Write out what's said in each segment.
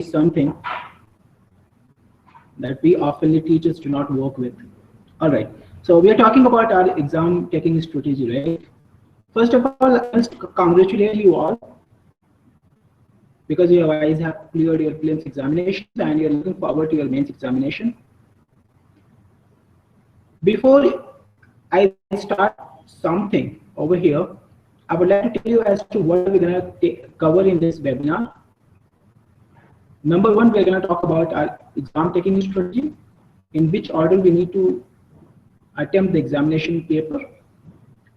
something that we often teachers do not work with. All right. So we are talking about our exam taking strategy, right? First of all, I must congratulate you all because you guys have cleared your prelims examinations and you're looking forward to your mains examination. Before I start something over here, I would like to tell you as to what we're going to cover in this webinar. Number one, we're going to talk about our exam taking strategy, in which order we need to attempt the examination paper.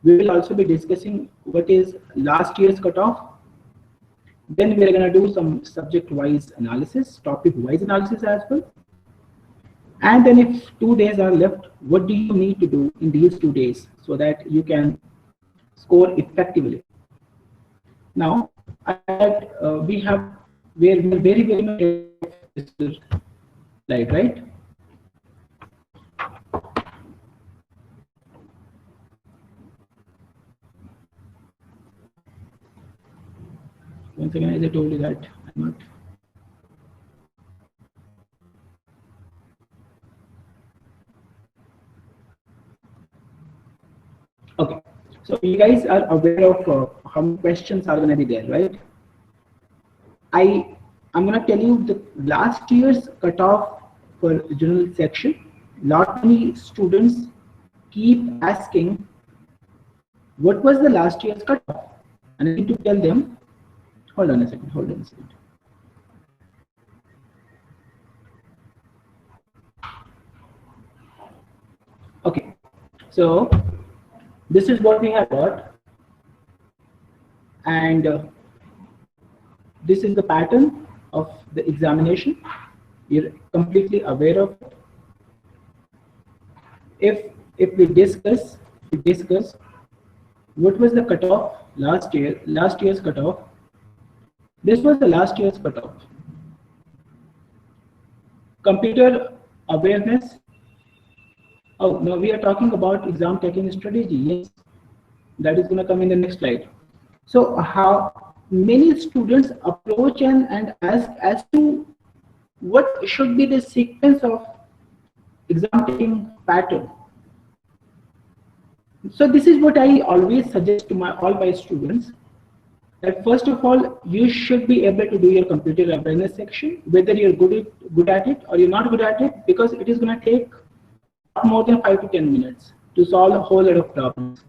We will also be discussing what is last year's cutoff. Then we're going to do some subject-wise analysis, topic-wise analysis as well. And then if 2 days are left, what do you need to do in these 2 days so that you can score effectively? Now, we're very, very much slide, right? Once again, as I told you that I'm not. Okay, so you guys are aware of how many questions are going to be there, right? I'm going to tell you the last year's cutoff for general section. Lot many students keep asking, what was the last year's cutoff? And I need to tell them, hold on a second. Okay, so this is what we have got, and this is the pattern of the examination. You're completely aware of it. If we discuss what was the cutoff last year's cutoff. This was the last year's cutoff. Computer awareness. Oh, no, we are talking about exam taking strategy. Yes, that is going to come in the next slide. So how many students approach and ask as to what should be the sequence of exam taking pattern. So this is what I always suggest to all my students, that first of all, you should be able to do your computer awareness section, whether you're good at it or you're not good at it, because it is going to take more than 5 to 10 minutes to solve a whole lot of problems.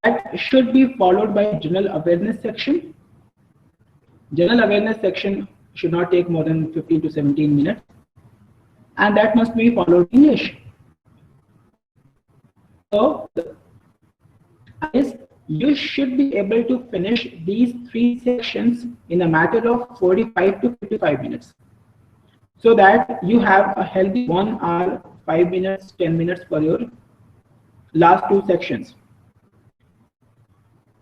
That should be followed by general awareness section. General awareness section should not take more than 15 to 17 minutes, and that must be followed in English. So you should be able to finish these 3 sections in a matter of 45 to 55 minutes, so that you have a healthy 1 hour, 5 minutes, 10 minutes for your last 2 sections.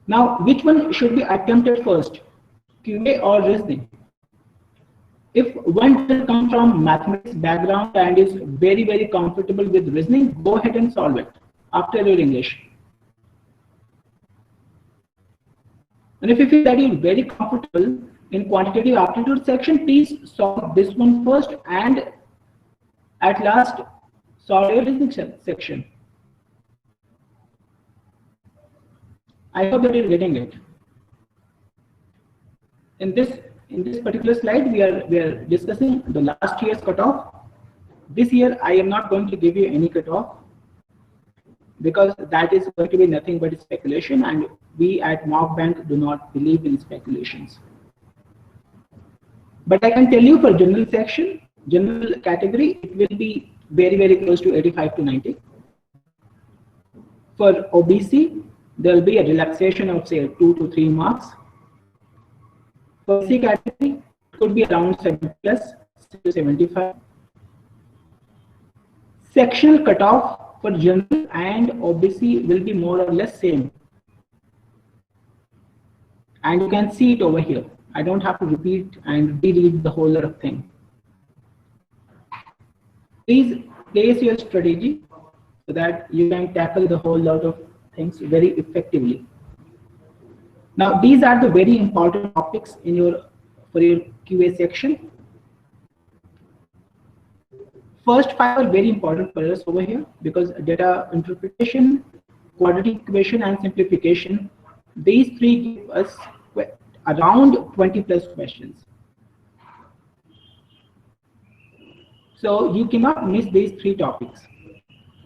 Now, which one should be attempted first, QA or reasoning? If one doesn't come from mathematics background and is very, very comfortable with reasoning, go ahead and solve it after your English. And if you feel that you're very comfortable in quantitative aptitude section, please solve this one first and at last solve your reasoning section. I hope that you're getting it. In this particular slide, we are discussing the last year's cutoff. This year, I am not going to give you any cutoff, because that is going to be nothing but speculation, and we at Mock Bank do not believe in speculations. But I can tell you for general section, general category, it will be very, very close to 85 to 90. For OBC, there will be a relaxation of say 2 to 3 marks. For C category, it could be around 70 plus to 75. Sectional cutoff for general and OBC will be more or less same. And you can see it over here. I don't have to repeat and reread the whole lot of thing. Please place your strategy so that you can tackle the whole lot of things very effectively. Now, these are the very important topics in your for your QA section. First five are very important for us over here because data interpretation, quadratic equation, and simplification, these three give us around 20 plus questions. So you cannot miss these three topics.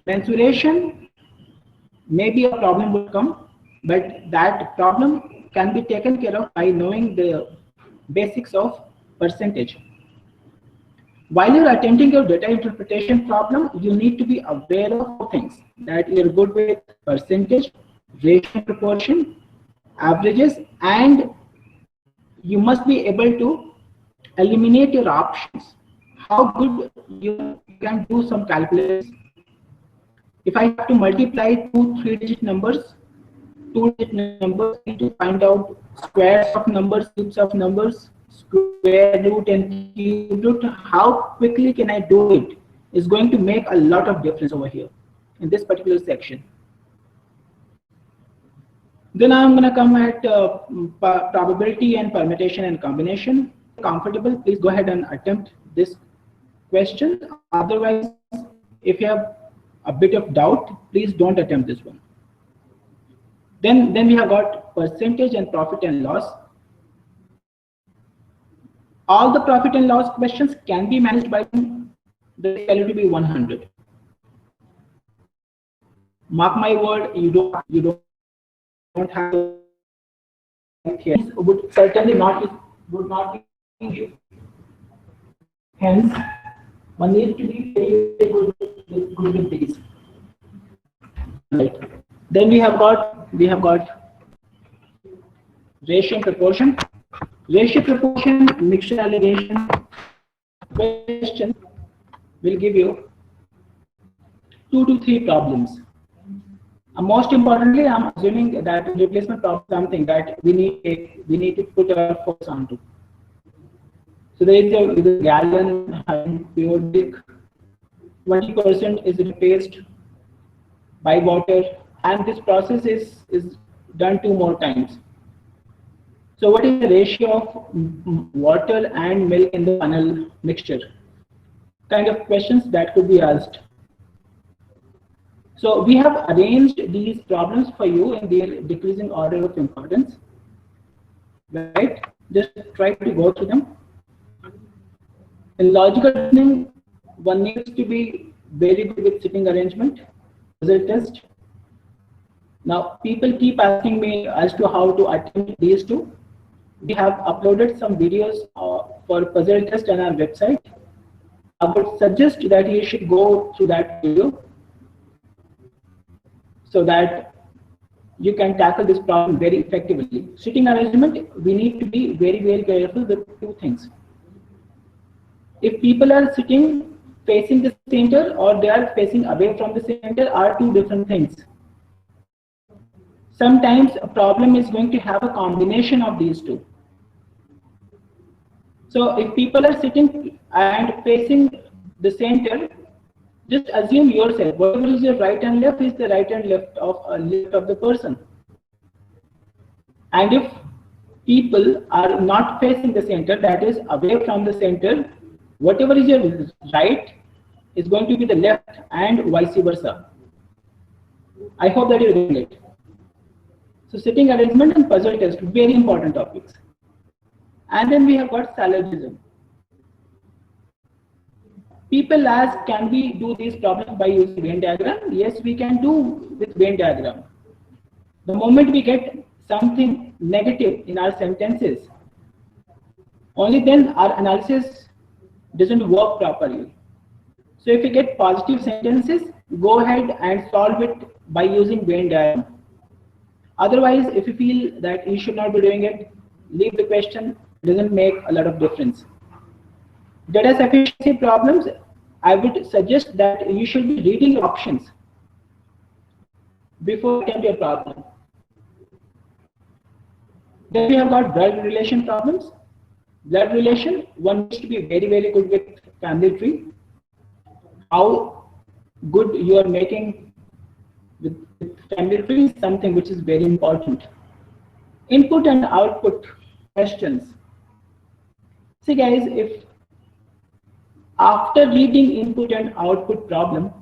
Mensuration, maybe a problem will come, but that problem can be taken care of by knowing the basics of percentage. While you're attempting your data interpretation problem, you need to be aware of things that you're good with percentage, ratio, proportion, averages, and you must be able to eliminate your options. How good you can do some calculations. If I have to multiply two 3-digit numbers, 2-digit numbers, I need to find out squares of numbers, cubes of numbers, square root and cube root. How quickly can I do it is going to make a lot of difference over here in this particular section. Then I'm going to come at probability and permutation and combination. Comfortable, please go ahead and attempt this question. Otherwise, if you have a bit of doubt, please don't attempt this one. Then we have got percentage and profit and loss. All the profit and loss questions can be managed by the value to be 100. Mark my word, you don't have here. Would certainly would not be. Hence, one needs to be very good with these. Right. Then we have got ratio and proportion. Ratio, proportion, mixture, allegation question will give you 2 to 3 problems. Most importantly, I'm assuming that replacement problem is something that we need to put our focus onto. So there is a gallon periodic, 20% is replaced by water, and this process is done 2 more times. So what is the ratio of water and milk in the final mixture? Kind of questions that could be asked. So we have arranged these problems for you in their decreasing order of importance, right? Just try to go through them. In logical reasoning, one needs to be very good with sitting arrangement, puzzle test. Now, people keep asking me as to how to attempt these two. We have uploaded some videos for puzzle test on our website. I would suggest that you should go through that video so that you can tackle this problem very effectively. Sitting arrangement, we need to be very, very careful with 2 things. If people are sitting facing the center or they are facing away from the center are 2 different things. Sometimes a problem is going to have a combination of these 2. So if people are sitting and facing the center, just assume yourself, whatever is your right and left is the right and left of the person. And if people are not facing the center, that is away from the center, whatever is your right is going to be the left and vice versa. I hope that you're doing it. So sitting arrangement and puzzle test, very important topics. And then we have got syllogism. People ask, can we do these problems by using Venn diagram? Yes, we can do with Venn diagram. The moment we get something negative in our sentences, only then our analysis doesn't work properly. So if you get positive sentences, go ahead and solve it by using Venn diagram. Otherwise, if you feel that you should not be doing it, leave the question, doesn't make a lot of difference. Data sufficiency problems, I would suggest that you should be reading your options before attempting your problem. Then we have got blood relation problems. Blood relation, one needs to be very, very good with family tree. How good you are making with family tree is something which is very important. Input and output questions. See guys, if after reading input and output problem,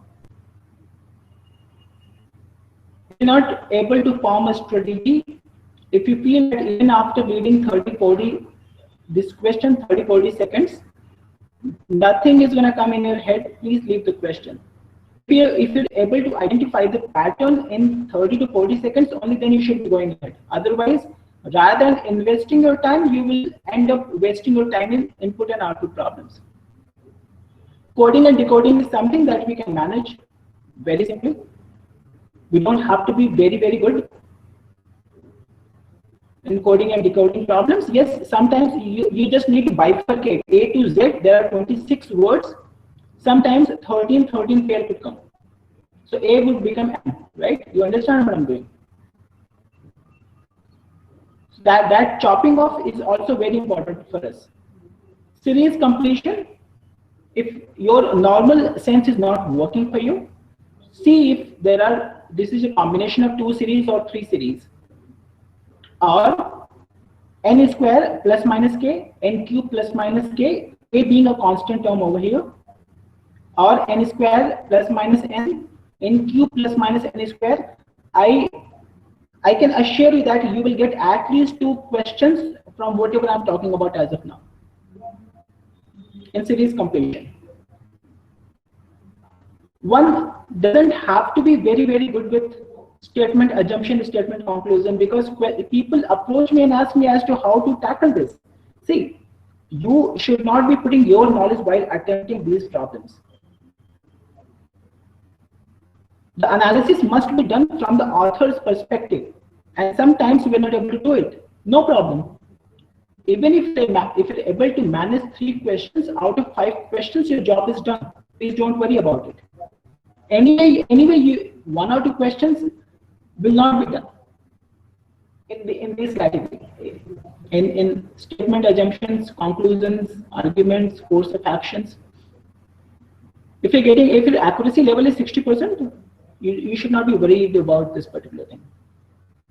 you're not able to form a strategy, if you feel that even after reading 30-40, this question 30-40 seconds, nothing is going to come in your head, please leave the question. If you're able to identify the pattern in 30 to 40 seconds, only then you should be going ahead. Otherwise, rather than investing your time, you will end up wasting your time in input and output problems. Coding and decoding is something that we can manage very simply. We don't have to be very, very good in coding and decoding problems. Yes, sometimes you just need to bifurcate A to Z. There are 26 words. Sometimes 13 pair could come. So A would become M, right? You understand what I'm doing? So that chopping off is also very important for us. Series completion. If your normal sense is not working for you, see if there are, this is a combination of 2 series or 3 series, or n square plus minus k, n cube plus minus k, k being a constant term over here, or n square plus minus n, n cube plus minus n square. I can assure you that you will get at least 2 questions from whatever I'm talking about as of now in series completion. One doesn't have to be very, very good with statement assumption, statement conclusion, because people approach me and ask me as to how to tackle this. See, you should not be putting your knowledge while attempting these problems. The analysis must be done from the author's perspective, and sometimes we're not able to do it. No problem. Even if you're able to manage 3 questions out of 5 questions, your job is done. Please don't worry about it. Anyway, 1 or 2 questions will not be done in this category. In statement assumptions, conclusions, arguments, course of actions. If your accuracy level is 60%, you should not be worried about this particular thing.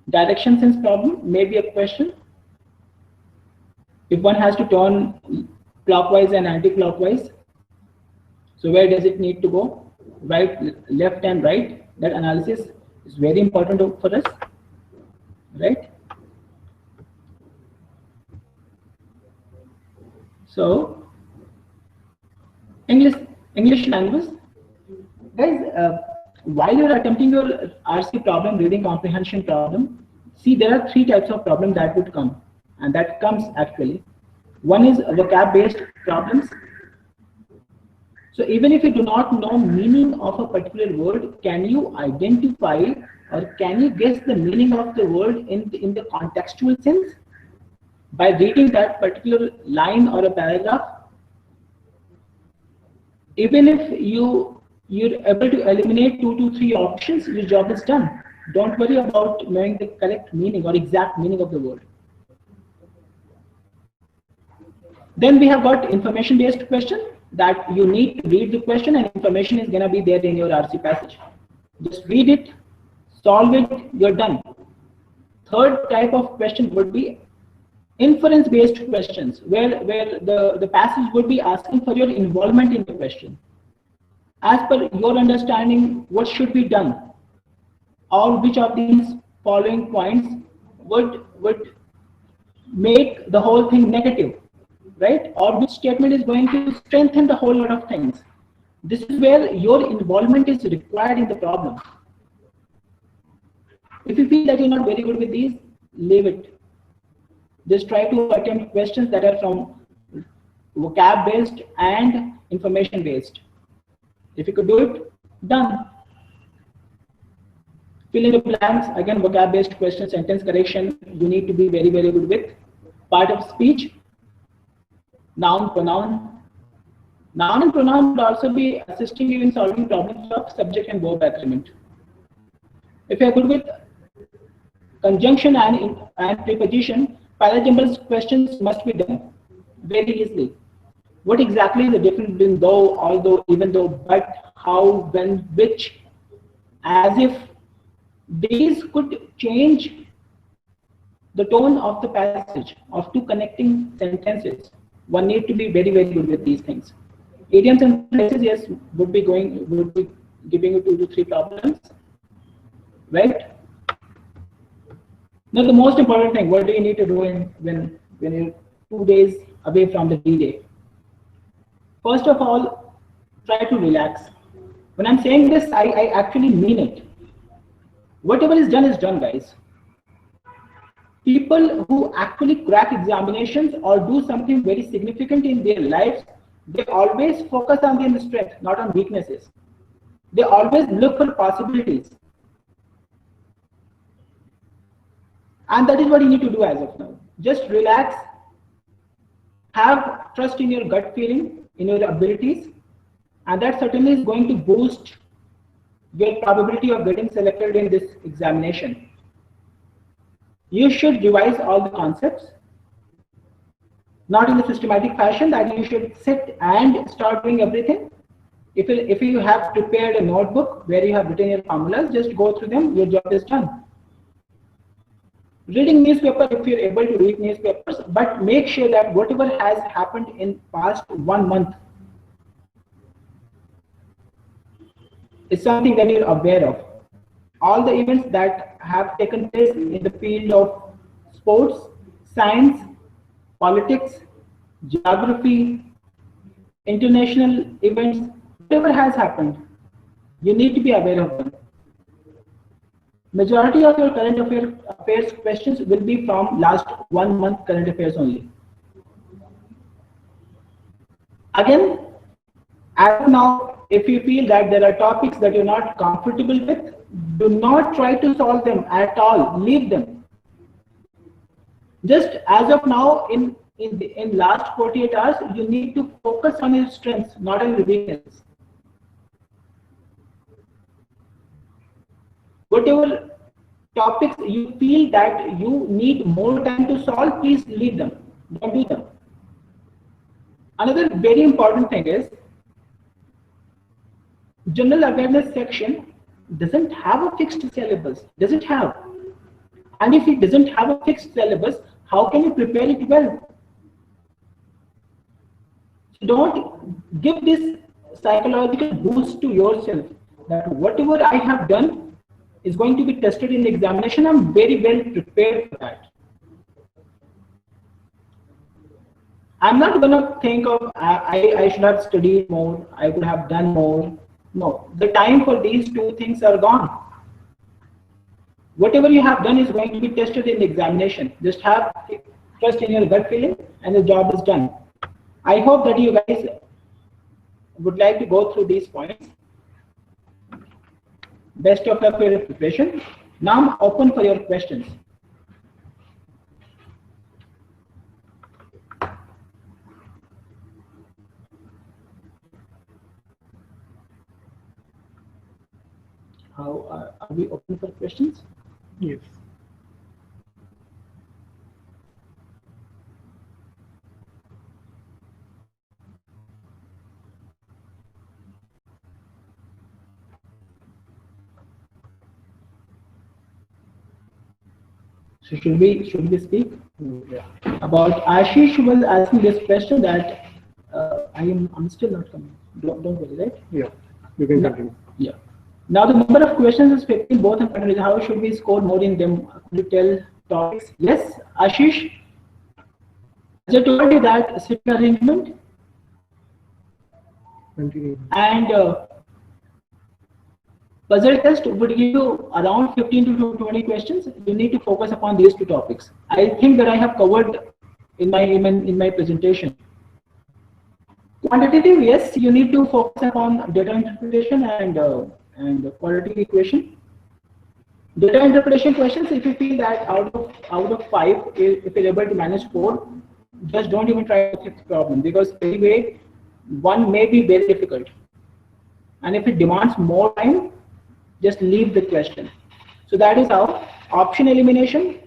Direction sense problem may be a question. If one has to turn clockwise and anti-clockwise, so where does it need to go? Right, left and right. That analysis is very important for us, right? So English language, guys. While you're attempting your RC problem, reading comprehension problem, see there are 3 types of problem that would come, and that comes actually. One is vocab based problems. So even if you do not know meaning of a particular word, can you identify or can you guess the meaning of the word in the contextual sense by reading that particular line or a paragraph? Even if you're able to eliminate 2 to 3 options, your job is done. Don't worry about knowing the correct meaning or exact meaning of the word. Then we have got information based question, that you need to read the question and information is going to be there in your RC passage. Just read it, solve it, you're done. Third type of question would be inference based questions, where the passage would be asking for your involvement in the question. As per your understanding, what should be done, or which of these following points would make the whole thing negative, right? Or which statement is going to strengthen the whole lot of things. This is where your involvement is required in the problem. If you feel that you're not very good with these, leave it. Just try to attempt questions that are from vocab based and information based. If you could do it, done. Fill in the blanks. Again, vocab based question, sentence correction, you need to be very, very good with. Part of speech, noun, pronoun. Noun and pronoun would also be assisting you in solving problems of subject and verb agreement. If you are good with conjunction and preposition, parajumbles questions must be done very easily. What exactly is the difference between though, although, even though, but, how, when, which, as if? These could change the tone of the passage of 2 connecting sentences. one need to be very, very good with these things. Idioms and phrases, yes, would be giving you 2 to 3 problems, right? Now the most important thing, what do you need to do when you're 2 days away from the D-Day? First of all, try to relax. When I'm saying this, I actually mean it. Whatever is done, guys. People who actually crack examinations or do something very significant in their lives, they always focus on their strength, not on weaknesses. They always look for possibilities. And that is what you need to do as of now. Just relax, have trust in your gut feeling, in your abilities, and that certainly is going to boost your probability of getting selected in this examination. You should revise all the concepts, not in a systematic fashion that you should sit and start doing everything. If you have prepared a notebook where you have written your formulas, just go through them, your job is done. Reading newspaper, if you're able to read newspapers, but make sure that whatever has happened in past 1 month is something that you're aware of. All the events that have taken place in the field of sports, science, politics, geography, international events, whatever has happened, you need to be aware of them. Majority of your current affairs questions will be from last 1 month current affairs only. Again, as of now, if you feel that there are topics that you're not comfortable with, do not try to solve them at all. Leave them. Just as of now, in last 48 hours, you need to focus on your strengths, not on your weaknesses. Whatever topics you feel that you need more time to solve, please leave them. Don't do them. Another very important thing is, general awareness section doesn't have a fixed syllabus. Doesn't have. And if it doesn't have a fixed syllabus, how can you prepare it well? Don't give this psychological boost to yourself that whatever I have done is going to be tested in the examination. I'm very well prepared for that. I'm not going to think of I should have studied more, I could have done more. No, the time for these two things are gone. Whatever you have done is going to be tested in the examination. Just have trust in your gut feeling and the job is done. I hope that you guys would like to go through these points. Best of luck for your preparation. Now I'm open for your questions. How are we open for questions? Yes. So should we speak? Yeah. About Ashish was asking this question that I'm still not coming. Don't worry, right? Yeah. You can continue. Yeah. Now the number of questions is 15 both in countries. How should we score more in them? Could you tell topics? Yes, Ashish. As I told you that sitting arrangement Continue. and puzzle test would give you around 15 to 20 questions. You need to focus upon these two topics. I think that I have covered in my presentation. Quantitative, yes, you need to focus upon data interpretation and quality equation. Data interpretation questions, if you feel that out of 5, if you're able to manage 4, just don't even try the 5th problem, because anyway, 1 may be very difficult. And if it demands more time, just leave the question. So that is how option elimination,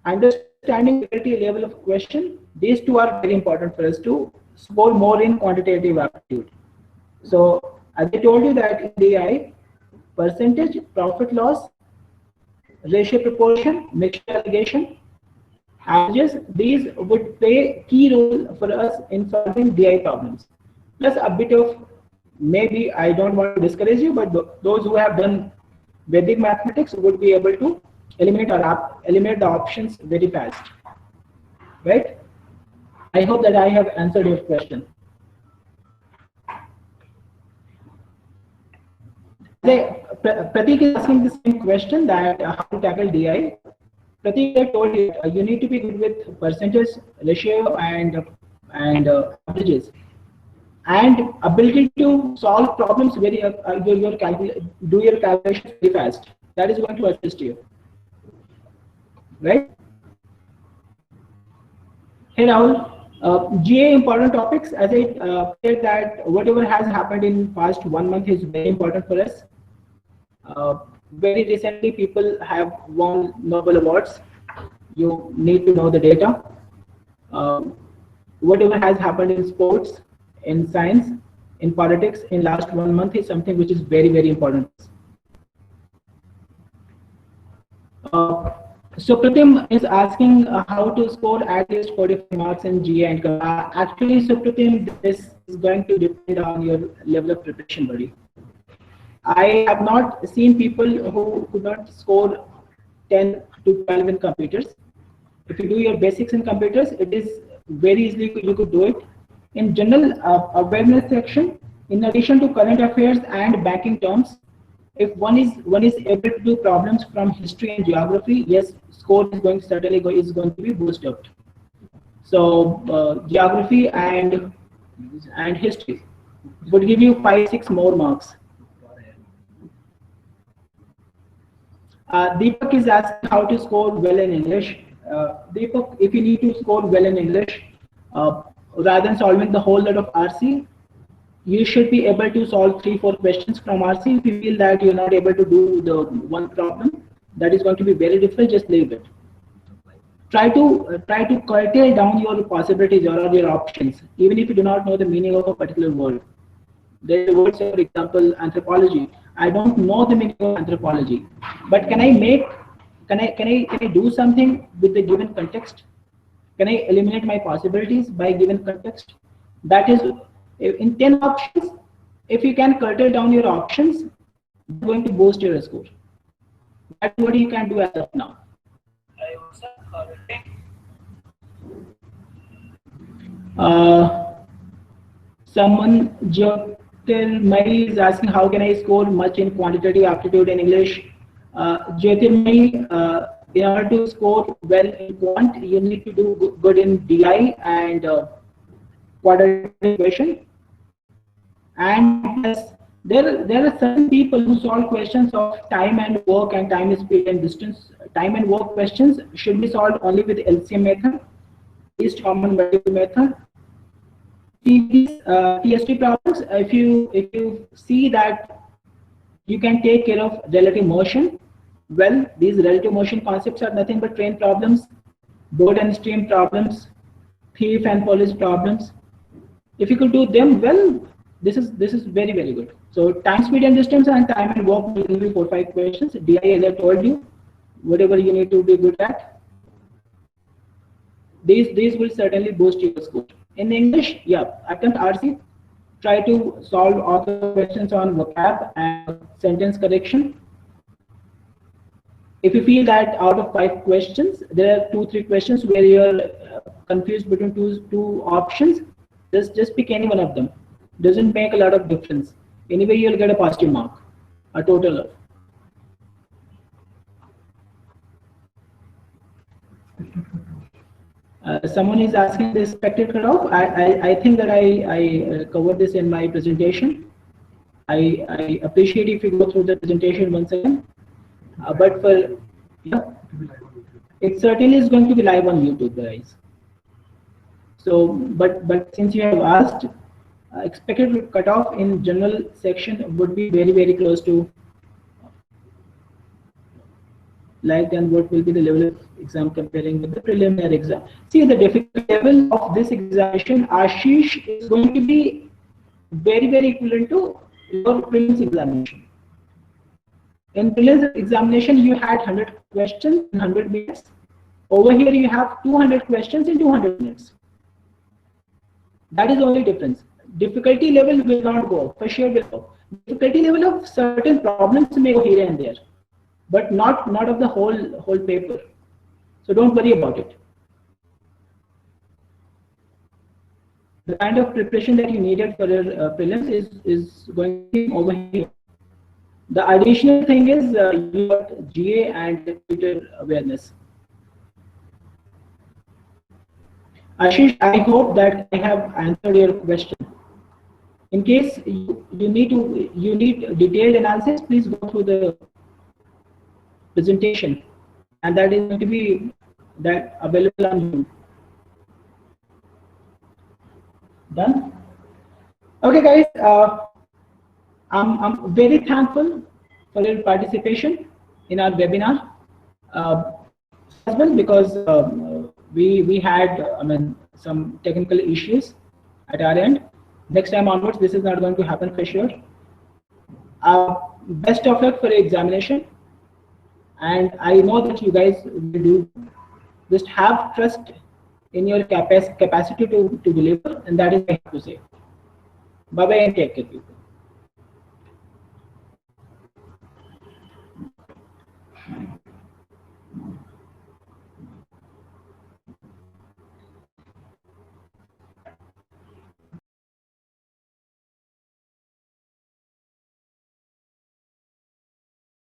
understanding the quality level of question, these two are very important for us to score more in quantitative aptitude. So as I told you that in DI, percentage, profit loss, ratio proportion, mixture allegation, averages, these would play key role for us in solving DI problems. Plus a bit of, maybe I don't want to discourage you, but those who have done Vedic mathematics would be able to eliminate the options very fast, right? I hope that I have answered your question. Pratik is asking the same question, that how to tackle DI. Pratik, I told you you need to be good with percentage, ratio, and averages, and ability to solve problems very do your calculations very fast. That is going to assist you, right? Hey Rahul, GA important topics. As I said, that whatever has happened in past 1 month is very important for us. Very recently, people have won Nobel Awards. You need to know the data. Whatever has happened in sports, in science, in politics in last 1 month is something which is very, very important. So Pratim is asking how to score at least 45 marks in GA and actually, so Pratim, this is going to depend on your level of preparation, buddy. I have not seen people who could not score 10 to 12 in computers. If you do your basics in computers, it is very easily you could do it. In general awareness section, in addition to current affairs and banking terms, if one is able to do problems from history and geography, yes, score is going to be boosted up. So geography and history would give you 5-6 more marks. Deepak is asking how to score well in English. Deepak, if you need to score well in English, rather than solving the whole lot of RC, you should be able to solve 3-4 questions from RC. If you feel that you're not able to do the one problem, that is going to be very difficult, just leave it. Try to curtail down your possibilities or your options, even if you do not know the meaning of a particular word. There is a word, for example, anthropology. I don't know the meaning of anthropology, but can I do something with the given context? Can I eliminate my possibilities by given context? That is, in 10 options, if you can curtail down your options, it's going to boost your score. That's what you can do as of now. Someone, Jyotirmay, is asking how can I score much in quantitative aptitude in English. Jyotirmay, in order to score well in quant, you need to do good in DI and quadratic equation. And there are certain people who solve questions of time and work and time, speed and distance. Time and work questions should be solved only with LCM method, least common multiple method. These TST problems, if you see that you can take care of relative motion, well, these relative motion concepts are nothing but train problems, board and stream problems, thief and police problems. If you could do them well, this is very, very good. So time, speed and distance and time and work will give you 4-5 questions. DI, as I told you, whatever you need to be good at, these will certainly boost your score. In English, yeah, attempt RC, try to solve all the questions on vocab and sentence correction. If you feel that out of 5 questions, there are 2-3 questions where you're confused between two options, just pick any one of them. Doesn't make a lot of difference. Anyway, you'll get a positive mark, a total of. Someone is asking the expected cutoff. I think that I covered this in my presentation. I appreciate if you go through the presentation once again. But for, yeah, it certainly is going to be live on YouTube, guys. So, but since you have asked, expected cutoff in general section would be very, very close to, like, then what will be the level of exam comparing with the preliminary exam. See, the difficulty level of this examination, Ashish, is going to be very, very equivalent to your prelims examination. In prelims examination, you had 100 questions in 100 minutes. Over here you have 200 questions in 200 minutes. That is the only difference. Difficulty level will not go up, for sure will go. Difficulty level of certain problems may go here and there, but not of the whole paper. So don't worry about it. The kind of preparation that you needed for your prelims is going to be over here. The additional thing is your GA and computer awareness. Ashish, I hope that I have answered your question. In case you need detailed analysis, please go through the presentation, and that is going to be available on Zoom. Done. Okay, guys. I'm very thankful for your participation in our webinar as well, because we had some technical issues at our end. Next time onwards, this is not going to happen for sure. Best of luck for your examination, and I know that you guys will do. Just have trust in your capacity to deliver, and that is what I have to say. Bye bye and take care, people.